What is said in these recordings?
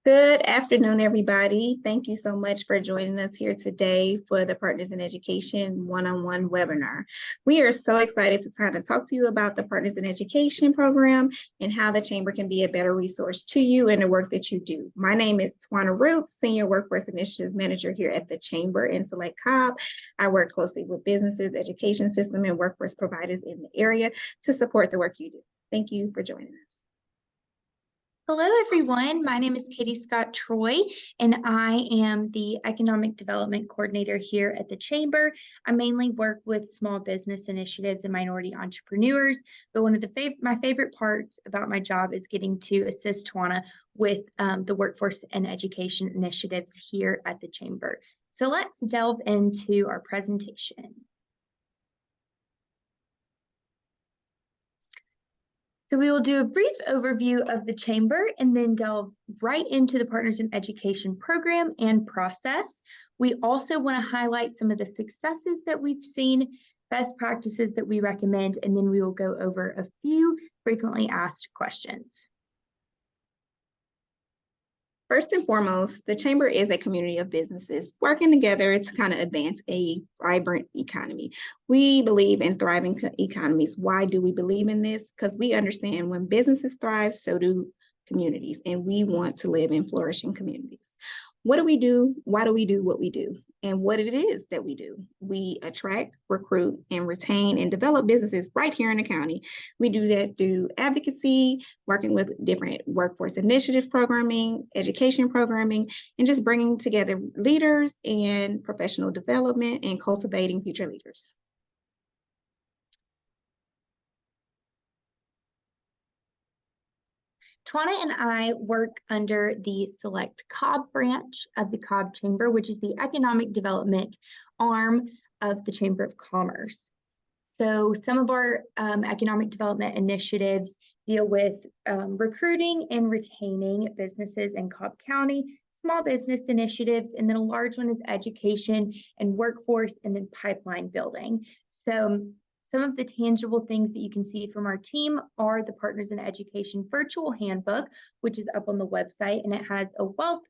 Good afternoon, everybody. Thank you so much for joining us here today for the Partners in Education one-on-one webinar. We are so excited to kind of talk to you about the Partners in Education program and how the Chamber can be a better resource to you in the work that you do. My name is Twana Roots, Senior Workforce Initiatives Manager here at the Chamber in Select Cobb. I work closely with businesses, education system, and workforce providers in the area to support the work you do. Thank you for joining us. Hello, everyone. My name is Katie Scott Troy, and I am the Economic Development Coordinator here at the Chamber. I mainly work with small business initiatives and minority entrepreneurs, but one of my favorite parts about my job is getting to assist Twana with the workforce and education initiatives here at the Chamber. So let's delve into our presentation. So we will do a brief overview of the Chamber and then delve right into the Partners in Education program and process. We also want to highlight some of the successes that we've seen, best practices that we recommend, and then we will go over a few frequently asked questions. First and foremost, the Chamber is a community of businesses working together to kind of advance a vibrant economy. We believe in thriving economies. Why do we believe in this? Because we understand when businesses thrive, so do communities, and we want to live in flourishing communities. What do we do? Why do we do what we do? And what it is that we do? We attract, recruit, and retain and develop businesses right here in the county. We do that through advocacy, working with different workforce initiative programming, education programming, and just bringing together leaders and professional development and cultivating future leaders. Twana and I work under the Select Cobb branch of the Cobb Chamber, which is the economic development arm of the Chamber of Commerce. So some of our economic development initiatives deal with recruiting and retaining businesses in Cobb County, small business initiatives, and then a large one is education and workforce, and then pipeline building. So some of the tangible things that you can see from our team are the Partners in Education virtual handbook, which is up on the website, and it has a wealth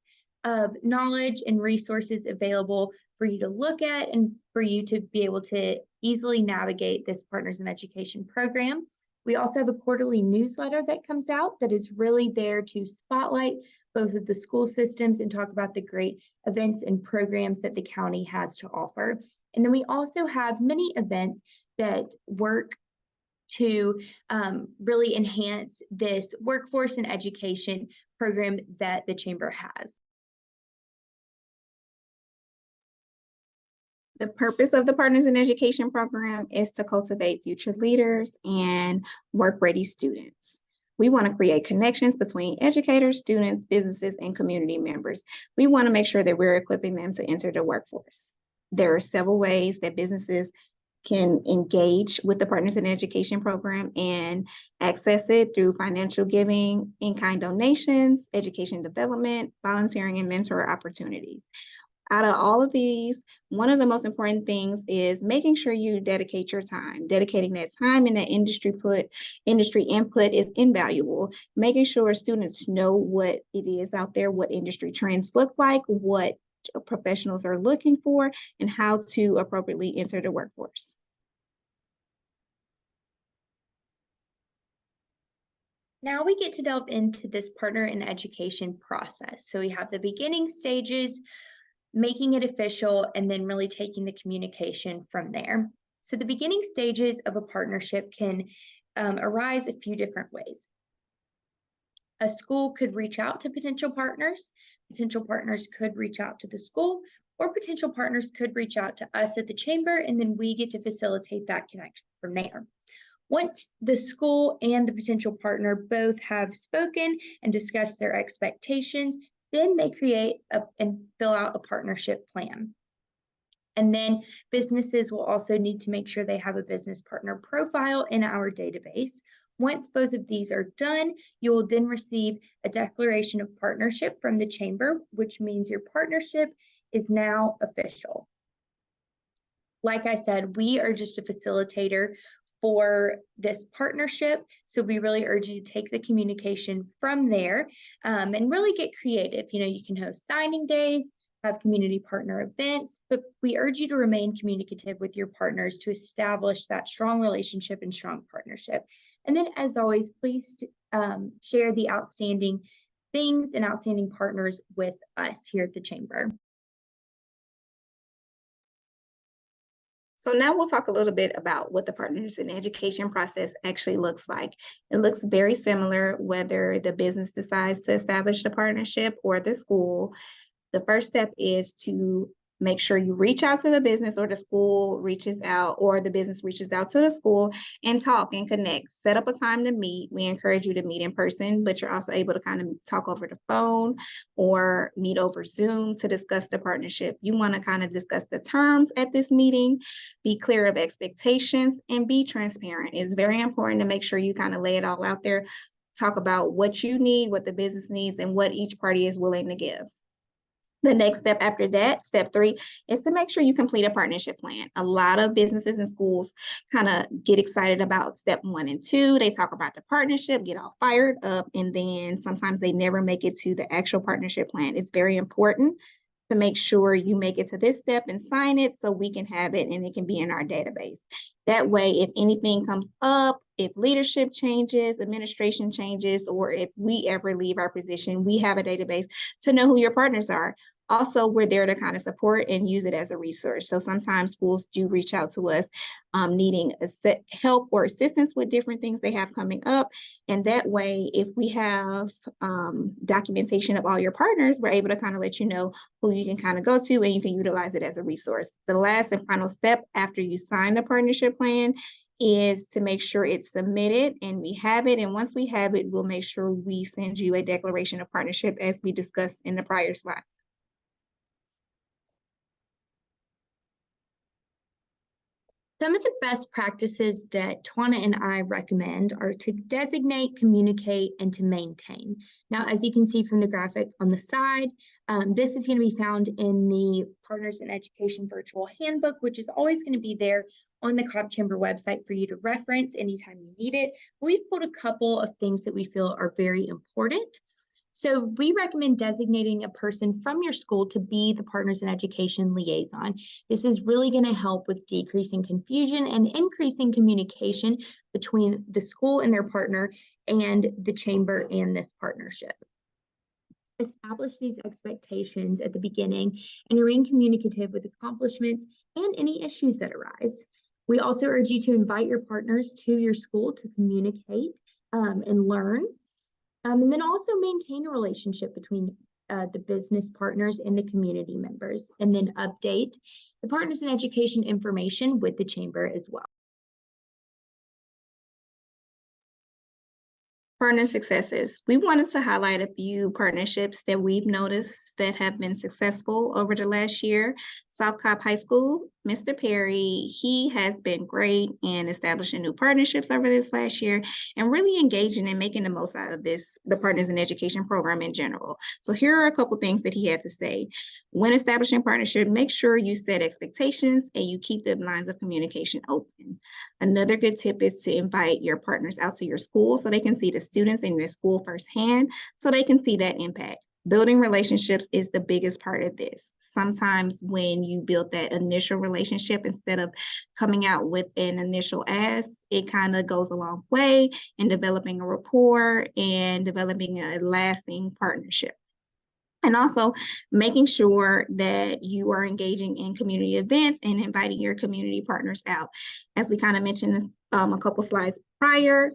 of knowledge and resources available for you to look at and for you to be able to easily navigate this Partners in Education program. We also have a quarterly newsletter that comes out that is really there to spotlight both of the school systems and talk about the great events and programs that the county has to offer. And then we also have many events that work to really enhance this workforce and education program that the Chamber has. The purpose of the Partners in Education program is to cultivate future leaders and work-ready students. We want to create connections between educators, students, businesses, and community members. We want to make sure that we're equipping them to enter the workforce. There are several ways that businesses can engage with the Partners in Education program and access it through financial giving, in-kind donations, education development, volunteering, and mentor opportunities. Out of all of these, one of the most important things is making sure you dedicate your time. Dedicating that time and that industry input is invaluable. Making sure students know what it is out there, what industry trends look like, what professionals are looking for, and how to appropriately enter the workforce. Now we get to delve into this Partner in Education process. So we have the beginning stages, making it official, and then really taking the communication from there. So the beginning stages of a partnership can arise a few different ways. A school could reach out to potential partners could reach out to the school, or potential partners could reach out to us at the Chamber, and then we get to facilitate that connection from there. Once the school and the potential partner both have spoken and discussed their expectations, then they create and fill out a partnership plan. And then businesses will also need to make sure they have a business partner profile in our database. Once both of these are done, you will then receive a declaration of partnership from the Chamber, which means your partnership is now official. Like I said, we are just a facilitator for this partnership. So we really urge you to take the communication from there and really get creative. You can host signing days, have community partner events, but we urge you to remain communicative with your partners to establish that strong relationship and strong partnership. And then, as always, please share the outstanding things and outstanding partners with us here at the Chamber. So now we'll talk a little bit about what the Partners in Education process actually looks like. It looks very similar whether the business decides to establish the partnership or the school. The first step is to make sure you reach out to the business, or the school reaches out, or the business reaches out to the school, and talk and connect. Set up a time to meet. We encourage you to meet in person, but you're also able to kind of talk over the phone or meet over Zoom to discuss the partnership. You want to kind of discuss the terms at this meeting, be clear of expectations, and be transparent. It's very important to make sure you kind of lay it all out there. Talk about what you need, what the business needs, and what each party is willing to give. The next step after that, step 3, is to make sure you complete a partnership plan. A lot of businesses and schools kind of get excited about step 1 and 2. They talk about the partnership, get all fired up, and then sometimes they never make it to the actual partnership plan. It's very important to make sure you make it to this step and sign it so we can have it and it can be in our database. That way, if anything comes up, if leadership changes, administration changes, or if we ever leave our position, we have a database to know who your partners are. Also, we're there to kind of support and use it as a resource. So sometimes schools do reach out to us needing help or assistance with different things they have coming up. And that way, if we have documentation of all your partners, we're able to kind of let you know who you can kind of go to, and you can utilize it as a resource. The last and final step after you sign the partnership plan is to make sure it's submitted and we have it. And once we have it, we'll make sure we send you a declaration of partnership as we discussed in the prior slide. Some of the best practices that Tawana and I recommend are to designate, communicate, and to maintain. Now, as you can see from the graphic on the side, this is going to be found in the Partners in Education Virtual Handbook, which is always going to be there on the Cobb Chamber website for you to reference anytime you need it. We've pulled a couple of things that we feel are very important. So we recommend designating a person from your school to be the Partners in Education liaison. This is really going to help with decreasing confusion and increasing communication between the school and their partner and the chamber and this partnership. Establish these expectations at the beginning and remain communicative with accomplishments and any issues that arise. We also urge you to invite your partners to your school to communicate and learn. And then also maintain a relationship between the business partners and the community members, and then update the Partners in Education information with the chamber as well. Partner successes. We wanted to highlight a few partnerships that we've noticed that have been successful over the last year. South Cobb High School, Mr. Perry, he has been great in establishing new partnerships over this last year and really engaging and making the most out of this, the Partners in Education program in general. So here are a couple things that he had to say. When establishing partnership, make sure you set expectations and you keep the lines of communication open. Another good tip is to invite your partners out to your school so they can see the students in your school firsthand, so they can see that impact. Building relationships is the biggest part of this. Sometimes when you build that initial relationship, instead of coming out with an initial ask, it kind of goes a long way in developing a rapport and developing a lasting partnership. And also making sure that you are engaging in community events and inviting your community partners out. As we kind of mentioned a couple slides prior,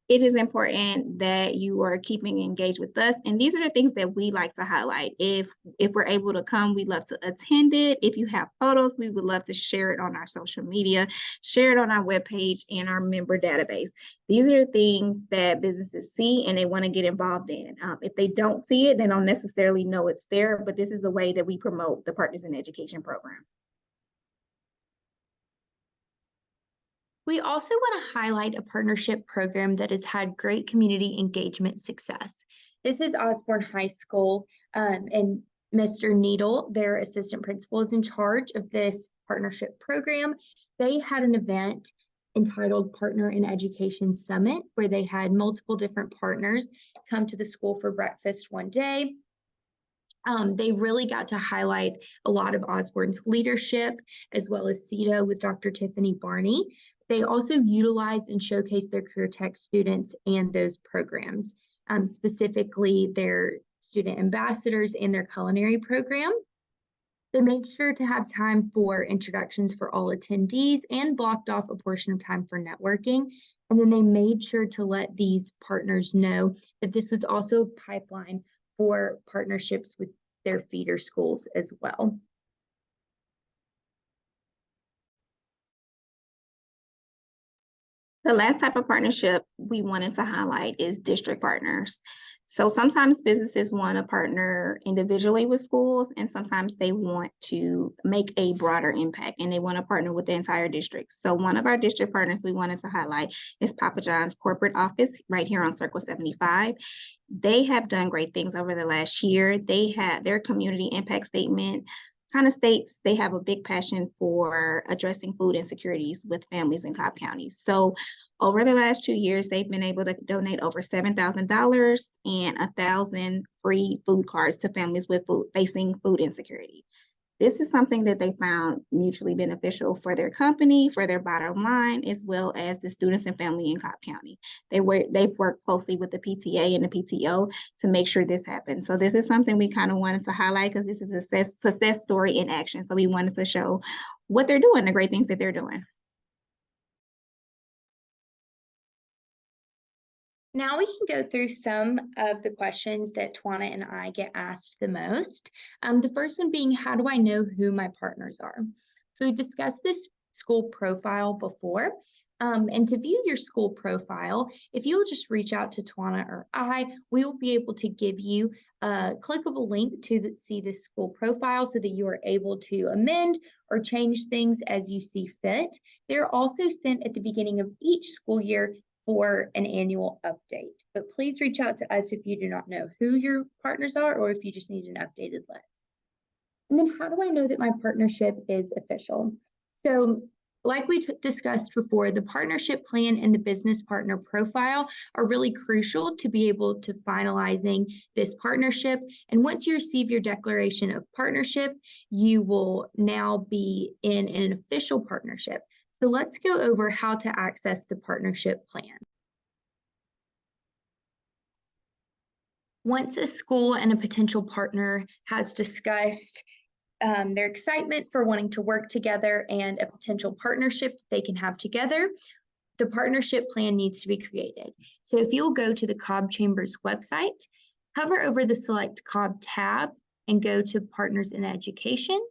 it is important that you are keeping engaged with us. And these are the things that we like to highlight. If we're able to come, we'd love to attend it. If you have photos, we would love to share it on our social media, share it on our webpage and our member database. These are the things that businesses see and they want to get involved in. If they don't see it, they don't necessarily know it's there, but this is a way that we promote the Partners in Education program. We also want to highlight a partnership program that has had great community engagement success. This is Osborne High School, and Mr. Needle, their assistant principal, is in charge of this partnership program. They had an event entitled Partner in Education Summit, where they had multiple different partners come to the school for breakfast one day. They really got to highlight a lot of Osborne's leadership, as well as CETA with Dr. Tiffany Barney. They also utilized and showcased their career tech students and those programs, specifically their student ambassadors and their culinary program. They made sure to have time for introductions for all attendees and blocked off a portion of time for networking. And then they made sure to let these partners know that this was also a pipeline for partnerships with their feeder schools as well. The last type of partnership we wanted to highlight is district partners. So sometimes businesses want to partner individually with schools, and sometimes they want to make a broader impact and they want to partner with the entire district. So one of our district partners we wanted to highlight is Papa John's corporate office right here on Circle 75. They have done great things over the last year. They had their community impact statement kind of states they have a big passion for addressing food insecurities with families in Cobb County. So over the last 2 years, they've been able to donate over $7,000 and 1,000 free food cards to families with facing food insecurity. This is something that they found mutually beneficial for their company, for their bottom line, as well as the students and family in Cobb County. They've worked closely with the PTA and the PTO to make sure this happens. So this is something we kind of wanted to highlight because this is a success story in action. So we wanted to show what they're doing, the great things that they're doing. Now we can go through some of the questions that Tawana and I get asked the most. The first one being, how do I know who my partners are? So we've discussed this school profile before. And to view your school profile, if you'll just reach out to Tawana or I, we will be able to give you a clickable link to see this school profile so that you are able to amend or change things as you see fit. They're also sent at the beginning of each school year for an annual update. But please reach out to us if you do not know who your partners are or if you just need an updated list. And then how do I know that my partnership is official? So like we discussed before, the partnership plan and the business partner profile are really crucial to be able to finalizing this partnership. And once you receive your declaration of partnership, you will now be in an official partnership. So let's go over how to access the partnership plan. Once a school and a potential partner has discussed their excitement for wanting to work together and a potential partnership they can have together, the partnership plan needs to be created. So if you'll go to the Cobb Chamber's website, hover over the Select Cobb tab and go to Partners in Education.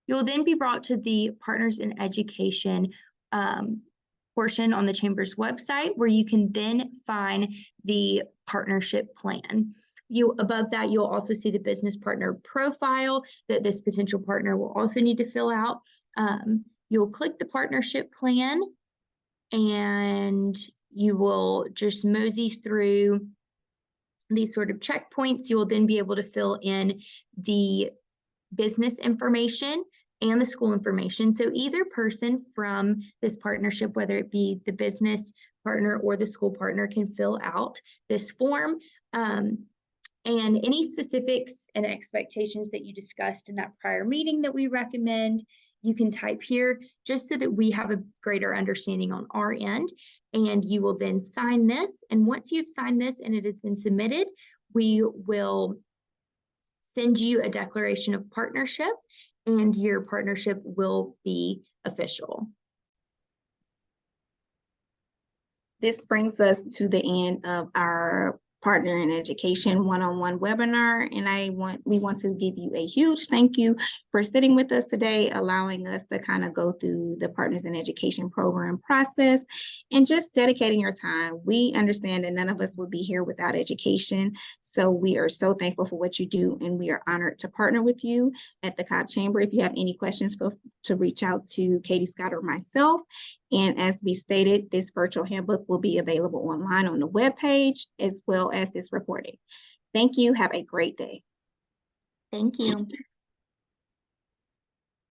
You'll then be brought to the Partners in Education portion on the Chamber's website, where you can then find the partnership plan. Above that, you'll also see the business partner profile that this potential partner will also need to fill out. You'll click the partnership plan and you will just mosey through these sort of checkpoints. You will then be able to fill in the business information and the school information. So either person from this partnership, whether it be the business partner or the school partner, can fill out this form. And any specifics and expectations that you discussed in that prior meeting that we recommend, you can type here just so that we have a greater understanding on our end. And you will then sign this. And once you've signed this and it has been submitted, we will send you a declaration of partnership and your partnership will be official. This brings us to the end of our Partner in Education one-on-one webinar, and we want to give you a huge thank you for sitting with us today, allowing us to kind of go through the Partners in Education program process and just dedicating your time. We understand that none of us would be here without education, so we are so thankful for what you do, and we are honored to partner with you at the Cobb Chamber. If you have any questions, to reach out to Katie Scott or myself. And as we stated, this virtual handbook will be available online on the webpage as well as this recording. Thank you. Have a great day. Thank you.